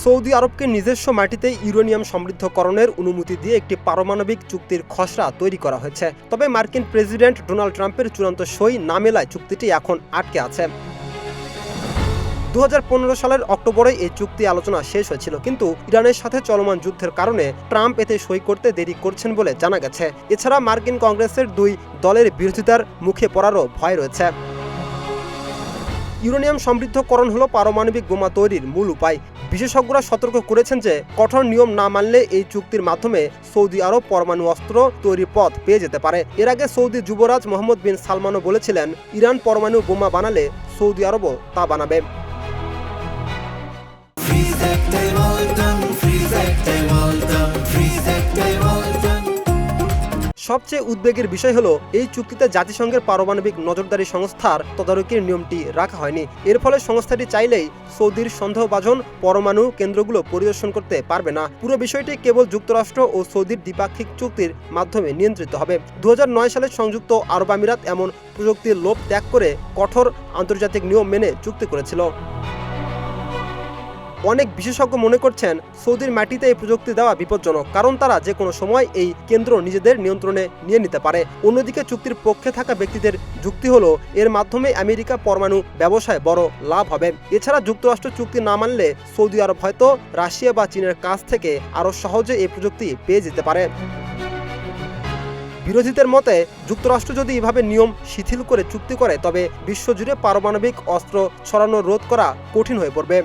Saudi আরবকে নিজস্ব মাটিতে uranium সমৃদ্ধকরণের অনুমতি দিয়ে একটি পারমাণবিক চুক্তির খসড়া তৈরি করা হয়েছে। তবে মার্কিন প্রেসিডেন্ট ডোনাল্ড ট্রাম্পের চূড়ান্ত সই না মেলায় চুক্তিটি এখন আটকে আছে। 2015 সালের অক্টোবরে এই চুক্তি আলোচনা শেষ হয়েছিল, কিন্তু ইরানের সাথে চলমান যুদ্ধের কারণে ট্রাম্প এতে সই করতে দেরি করছেন বলে জানা গেছে। এছাড়া মার্কিন কংগ্রেসের দুই দলের বিরোধিতার মুখে পড়ারও ভয় রয়েছে। ইউরেনিয়াম সমৃদ্ধকরণ হলো পারমাণবিক বোমা তৈরির মূল উপায়। বিশেষজ্ঞরা সতর্ক করেছেন যে কঠোর নিয়ম না মানলে এই চুক্তির মাধ্যমে সৌদি আরব পরমাণু অস্ত্র তৈরির পথ পেয়ে যেতে পারে। এর আগে সৌদি যুবরাজ মোহাম্মদ বিন সালমানও বলেছিলেন, ইরান পরমাণু বোমা বানালে সৌদি আরবও তা বানাবে। সবচেয়ে উদ্বেগের বিষয় হলো এই চুক্তিতে জাতিসংঘের পারমাণবিক নজরদারি সংস্থার তদারকির নিয়মটি রাখা হয়নি। এর ফলে সংস্থাটি চাইলেই সৌদির সন্দেহভাজন পরমাণু কেন্দ্রগুলো পরিদর্শন করতে পারবে না। পুরো বিষয়টি কেবল যুক্তরাষ্ট্র ও সৌদির দ্বিপাক্ষিক চুক্তির মাধ্যমে নিয়ন্ত্রিত হবে। 2009 সালে সংযুক্ত আরব আমিরাত এমন প্রযুক্তির লোভ ত্যাগ করে কঠোর আন্তর্জাতিক নিয়ম মেনে চুক্তি করেছিল। অনেক বিশেষজ্ঞ মনে করছেন সৌদির মাটিতে এই প্রযুক্তি দেওয়া বিপজ্জনক, কারণ তারা যে কোনো সময় এই কেন্দ্র নিজেদের নিয়ন্ত্রণে নিয়ে নিতে পারে। অন্যদিকে চুক্তির পক্ষে থাকা ব্যক্তিদের যুক্তি হলো এর মাধ্যমে আমেরিকা পরমাণু ব্যবসায় বড় লাভ হবে। এছাড়া যুক্তরাষ্ট্র চুক্তি না মানলে সৌদি আরব হয়তো রাশিয়া বা চীনের কাছ থেকে আরও সহজে এই প্রযুক্তি পেয়ে যেতে পারে। বিরোধীদের মতে যুক্তরাষ্ট্র যদি এভাবে নিয়ম শিথিল করে চুক্তি করে তবে বিশ্বজুড়ে পারমাণবিক অস্ত্র ছড়ানো রোধ করা কঠিন হয়ে পড়বে।